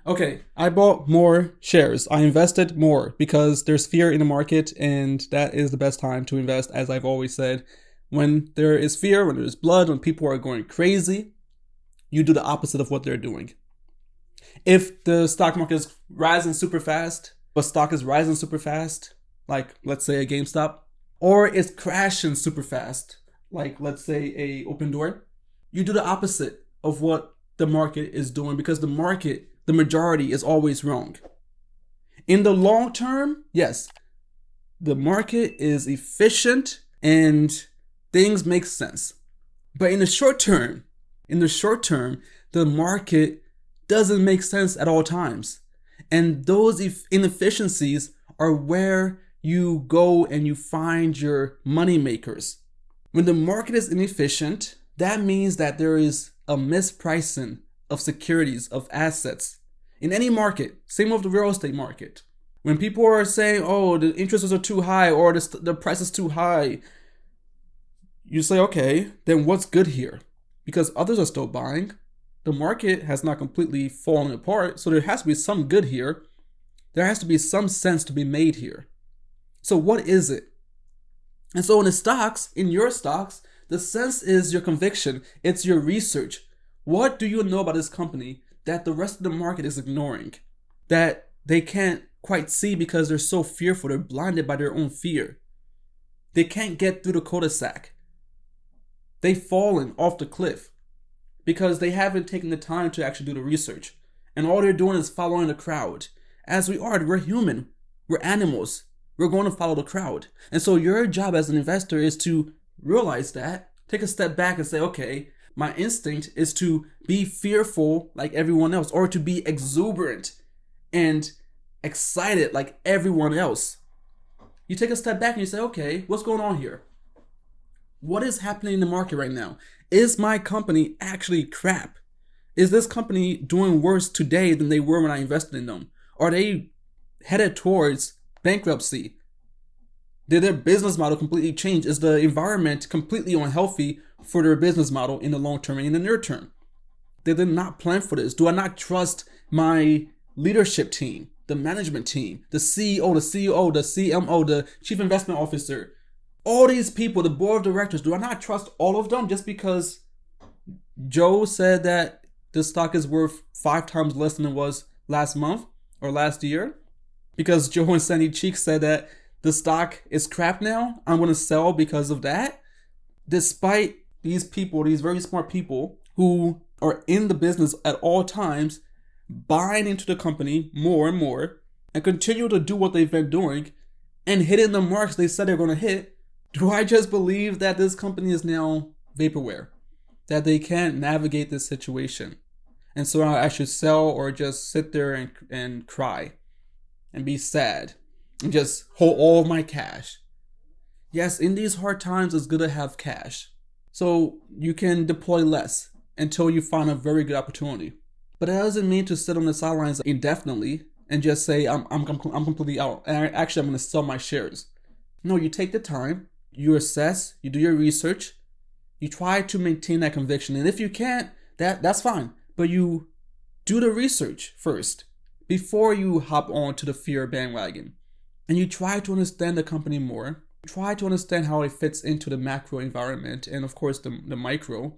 Okay, I bought more shares. I invested more because there's fear in the market, and that is the best time to invest, as I've always said. When there is fear, when there's blood, when people are going crazy, you do the opposite of what they're doing. If the stock market is rising super fast, but stock is rising super fast, like let's say a GameStop, or it's crashing super fast, like let's say a Open Door, you do the opposite of what the market is doing because the market, the majority, is always wrong. In the long term, yes, the market is efficient and things make sense. But in the short term, the market doesn't make sense at all times. And those inefficiencies are where you go and you find your money makers. When the market is inefficient, that means that there is a mispricing of securities, of assets in any market. Same with the real estate market. When people are saying, oh, the interests are too high or the price is too high, you say, okay, then what's good here? Because others are still buying. The market has not completely fallen apart, so there has to be some good here. There has to be some sense to be made here. So what is it? And so in the stocks, in your stocks, the sense is your conviction. It's your research. What do you know about this company that the rest of the market is ignoring? That they can't quite see because they're so fearful. They're blinded by their own fear. They can't get through the cul-de-sac. They've fallen off the cliff because they haven't taken the time to actually do the research. And all they're doing is following the crowd. As we are, we're human. We're animals. We're going to follow the crowd. And so your job as an investor is to realize that, take a step back and say, okay, my instinct is to be fearful like everyone else, or to be exuberant and excited like everyone else. You take a step back and you say, okay, what's going on here? What is happening in the market right now? Is my company actually crap? Is this company doing worse today than they were when I invested in them? Are they headed towards bankruptcy? Did their business model completely change? Is the environment completely unhealthy for their business model in the long term and in the near term? Did they not plan for this? Do I not trust my leadership team, the management team, the CEO, the CMO, the chief investment officer? All these people, the board of directors, do I not trust all of them just because Joe said that this stock is worth 5 times less than it was last month or last year? Because Joe and Sandy Cheek said that the stock is crap now, I'm going to sell because of that? Despite these people, these very smart people who are in the business at all times, buying into the company more and more and continue to do what they've been doing and hitting the marks they said they're going to hit, do I just believe that this company is now vaporware? That they can't navigate this situation? And so I should sell or just sit there and cry and be sad and just hold all of my cash? Yes, in these hard times, it's good to have cash. So you can deploy less until you find a very good opportunity. But that doesn't mean to sit on the sidelines indefinitely and just say, I'm completely out. And I'm going to sell my shares. No, you take the time. You assess, you do your research, you try to maintain that conviction. And if you can't, that's fine. But you do the research first before you hop on to the fear bandwagon. And you try to understand the company more. Try to understand how it fits into the macro environment and of course the micro.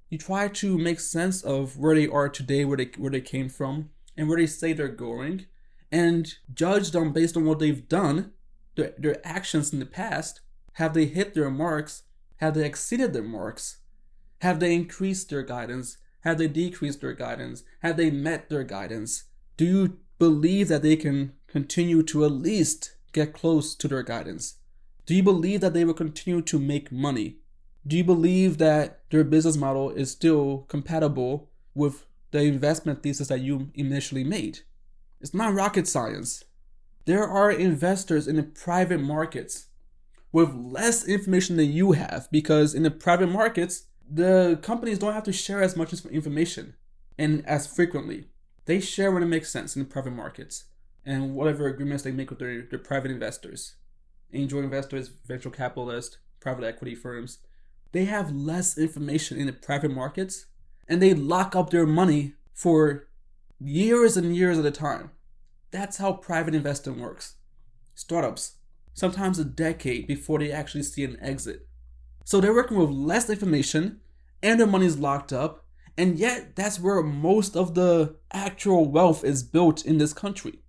You try to make sense of where they are today, where they came from, and where they say they're going, and judge them based on what they've done, their actions in the past. Have they hit their marks? Have they exceeded their marks? Have they increased their guidance? Have they decreased their guidance? Have they met their guidance? Do you believe that they can continue to at least get close to their guidance? Do you believe that they will continue to make money? Do you believe that their business model is still compatible with the investment thesis that you initially made? It's not rocket science. There are investors in the private markets with less information than you have, because in the private markets, the companies don't have to share as much information and as frequently. They share when it makes sense in the private markets and whatever agreements they make with their private investors, angel investors, venture capitalists, private equity firms. They have less information in the private markets and they lock up their money for years and years at a time. That's how private investing works. Startups, sometimes a decade before they actually see an exit. So they're working with less information and their money's locked up, and yet that's where most of the actual wealth is built in this country.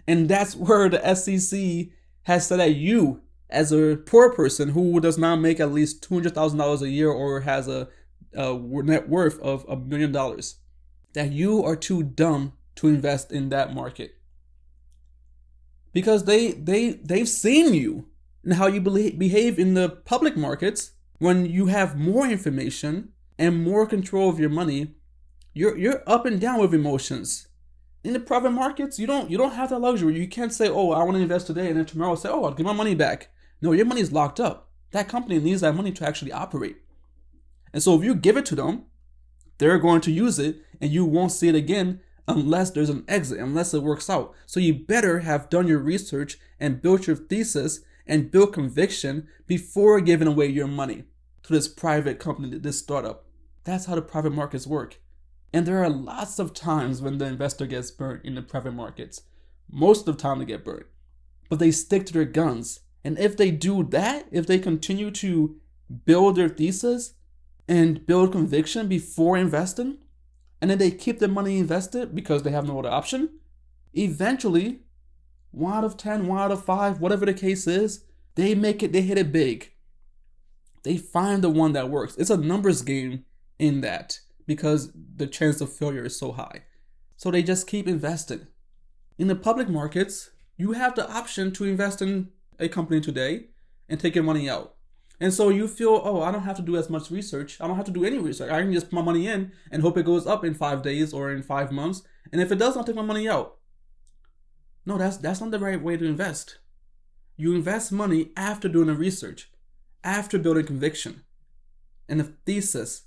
And that's where the SEC has said that you, as a poor person who does not make at least $200,000 a year or has a net worth of $1 million, that you are too dumb to invest in that market. Because they've seen you and how you behave in the public markets. When you have more information and more control of your money, you're up and down with emotions. In the private markets, you don't have that luxury. You can't say, oh, I want to invest today, and then tomorrow say, oh, I'll give my money back. No, your money is locked up. That company needs that money to actually operate. And so if you give it to them, they're going to use it, and you won't see it again unless there's an exit, unless it works out. So you better have done your research and built your thesis and build conviction before giving away your money to this private company, this startup. That's how the private markets work. And there are lots of times when the investor gets burnt in the private markets. Most of the time they get burnt. But they stick to their guns. And if they do that, if they continue to build their thesis and build conviction before investing, and then they keep their money invested because they have no other option, eventually, 1 out of 10, 1 out of 5, whatever the case is, they hit it big. They find the one that works. It's a numbers game in that because the chance of failure is so high. So they just keep investing. In the public markets, you have the option to invest in a company today and take your money out. And so you feel, oh, I don't have to do as much research. I don't have to do any research. I can just put my money in and hope it goes up in 5 days or in 5 months. And if it does, I'll take my money out. No, that's not the right way to invest. You invest money after doing the research, after building conviction and a thesis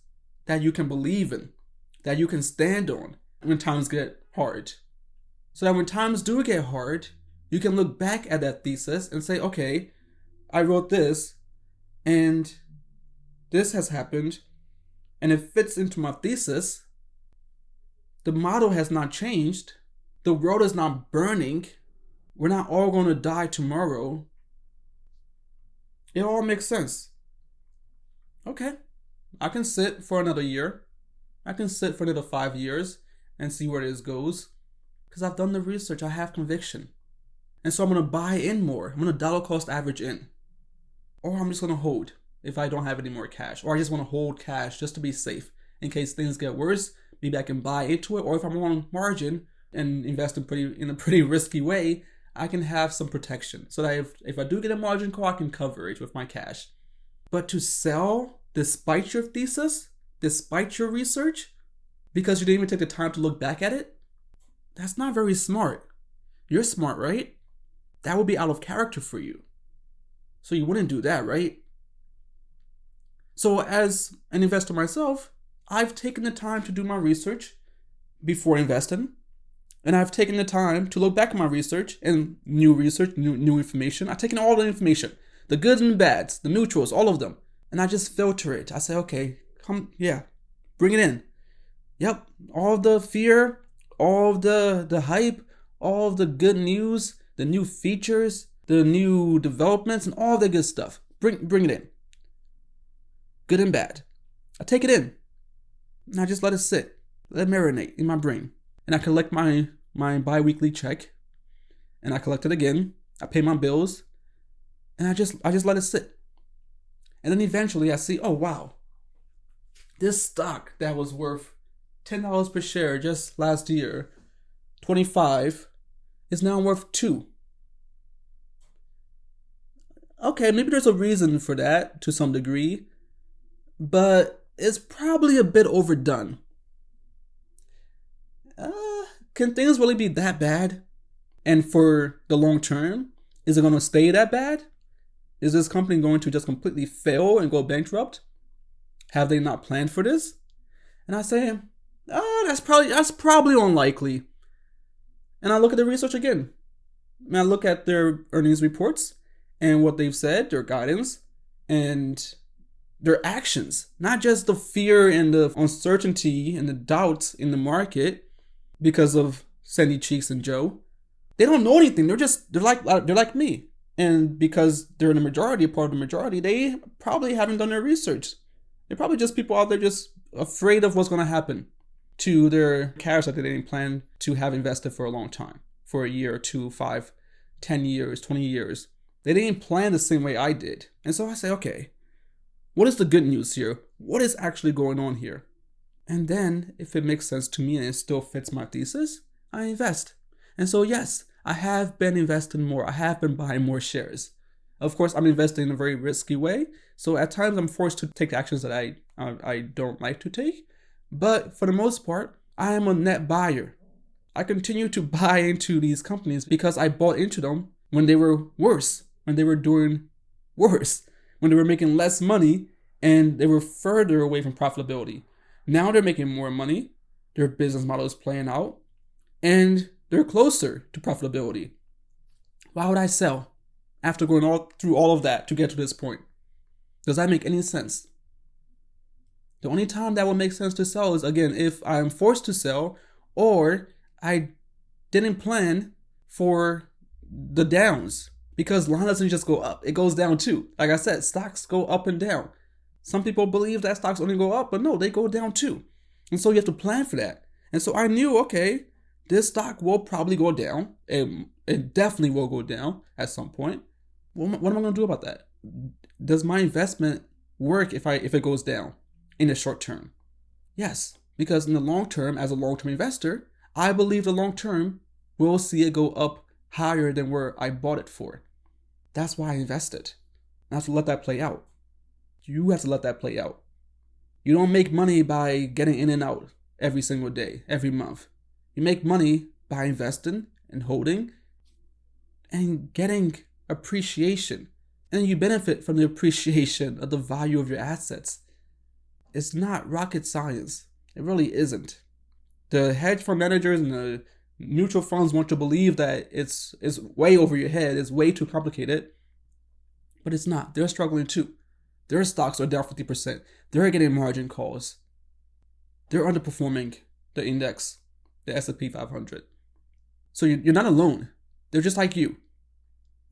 that you can believe in, that you can stand on when times get hard. So that when times do get hard, you can look back at that thesis and say, okay, I wrote this and this has happened and it fits into my thesis. The model has not changed. The world is not burning. We're not all going to die tomorrow. It all makes sense. Okay, I can sit for another year. I can sit for another 5 years and see where this goes. Because I've done the research, I have conviction. And so I'm going to buy in more. I'm going to dollar cost average in. Or I'm just going to hold if I don't have any more cash. Or I just want to hold cash just to be safe. In case things get worse, maybe I can buy into it. Or if I'm on margin and invest in a pretty risky way, I can have some protection. So that if I do get a margin call, I can cover it with my cash. But to sell despite your thesis, despite your research, because you didn't even take the time to look back at it, that's not very smart. You're smart, right? That would be out of character for you. So you wouldn't do that, right? So as an investor myself, I've taken the time to do my research before investing. And I've taken the time to look back at my research and new information. I've taken all the information, the goods and the bads, the neutrals, all of them. And I just filter it. I say, okay, bring it in. Yep, all of the fear, all of the hype, all of the good news, the new features, the new developments, and all the good stuff. Bring it in. Good and bad. I take it in. And I just let it sit. Let it marinate in my brain. And I collect my bi-weekly check. And I collect it again. I pay my bills. And I just let it sit. And then eventually I see, oh wow. This stock that was worth $10 per share just last year, 25, is now worth 2. Okay, maybe there's a reason for that to some degree, but it's probably a bit overdone. Can things really be that bad? And for the long term, is it going to stay that bad? Is this company going to just completely fail and go bankrupt? Have they not planned for this? And I say, that's probably unlikely. And I look at the research again. And I look at their earnings reports and what they've said, their guidance, and their actions. Not just the fear and the uncertainty and the doubts in the market, because of Sandy Cheeks and Joe. They don't know anything. They're like me. And because they're in the majority, part of the majority, they probably haven't done their research. They're probably just people out there just afraid of what's going to happen to their cash that they didn't plan to have invested for a long time, for a year or 2, 5, 10 years, 20 years. They didn't plan the same way I did. And so I say, okay, what is the good news here? What is actually going on here? And then, if it makes sense to me and it still fits my thesis, I invest. And so, yes, I have been investing more. I have been buying more shares. Of course, I'm investing in a very risky way. So at times, I'm forced to take actions that I don't like to take. But for the most part, I am a net buyer. I continue to buy into these companies because I bought into them when they were worse, when they were doing worse, when they were making less money and they were further away from profitability. Now they're making more money, their business model is playing out, and they're closer to profitability. Why would I sell after going through all of that to get to this point? Does that make any sense? The only time that would make sense to sell is, again, if I'm forced to sell or I didn't plan for the downs, because line doesn't just go up, it goes down too. Like I said, stocks go up and down. Some people believe that stocks only go up, but no, they go down too. And so you have to plan for that. And so I knew, okay, this stock will probably go down. It definitely will go down at some point. What am I going to do about that? Does my investment work if it goes down in the short term? Yes, because in the long term, as a long-term investor, I believe the long term will see it go up higher than where I bought it for. That's why I invested. I have to let that play out. You have to let that play out. You don't make money by getting in and out every single day, every month. You make money by investing and holding and getting appreciation. And you benefit from the appreciation of the value of your assets. It's not rocket science. It really isn't. The hedge fund managers and the mutual funds want to believe that it's way over your head, it's way too complicated. But it's not. They're struggling too. Their stocks are down 50%. They're getting margin calls. They're underperforming the index, the S&P 500. So you're not alone. They're just like you.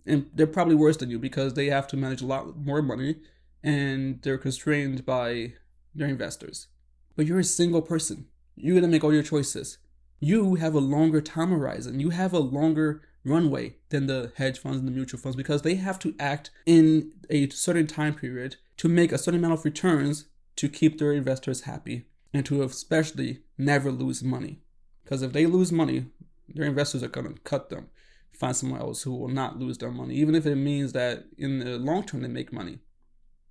And they're probably worse than you because they have to manage a lot more money and they're constrained by their investors. But you're a single person. You're going to make all your choices. You have a longer time horizon. You have a longer runway than the hedge funds and the mutual funds because they have to act in a certain time period to make a certain amount of returns to keep their investors happy and to especially never lose money. Because if they lose money, their investors are going to cut them, find someone else who will not lose their money, even if it means that in the long term they make money.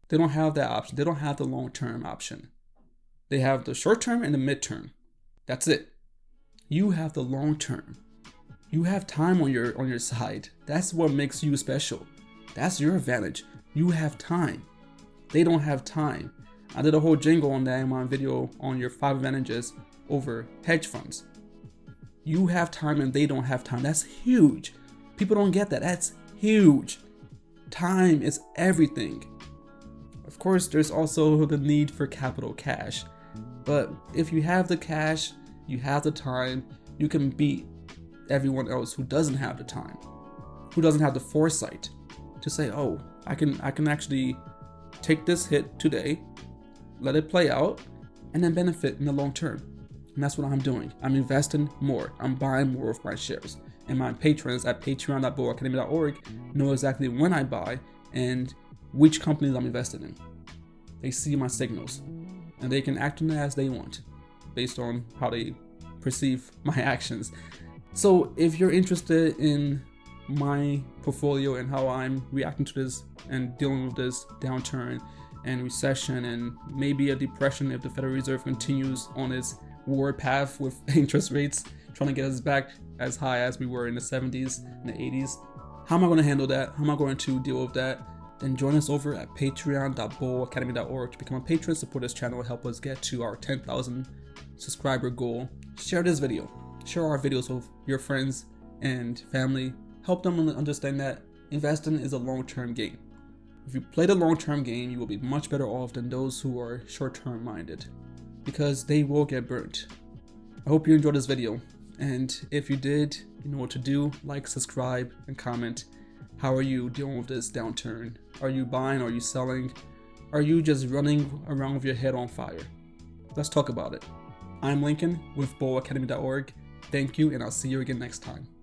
They don't have that option. They don't have the long-term option. They have the short term and the mid-term. That's it. You have the long term. You have time on your side. That's what makes you special. That's your advantage. You have time. They don't have time. I did a whole jingle on that in my video on your 5 advantages over hedge funds. You have time and they don't have time. That's huge. People don't get that. That's huge. Time is everything. Of course, there's also the need for capital, cash. But if you have the cash, you have the time, you can beat everyone else who doesn't have the time, who doesn't have the foresight to say, oh, I can actually take this hit today, let it play out, and then benefit in the long term. And that's what I'm doing. I'm investing more. I'm buying more of my shares. And my patrons at patreon.boacademy.org know exactly when I buy and which companies I'm invested in. They see my signals and they can act on it as they want based on how they perceive my actions. So if you're interested in my portfolio and how I'm reacting to this and dealing with this downturn and recession and maybe a depression if the Federal Reserve continues on its war path with interest rates trying to get us back as high as we were in the 70s and the 80s, how am I going to handle that? How am I going to deal with that? Then join us over at patreon.boacademy.org to become a patron, support this channel, and help us get to our 10,000 subscriber goal. Share this video. Share our videos with your friends and family. Help them understand that investing is a long-term game. If you play the long-term game, you will be much better off than those who are short-term minded, because they will get burnt. I hope you enjoyed this video. And if you did, you know what to do. Like, subscribe, and comment. How are you dealing with this downturn? Are you buying? Are you selling? Are you just running around with your head on fire? Let's talk about it. I'm Lincoln with bullacademy.org. Thank you, and I'll see you again next time.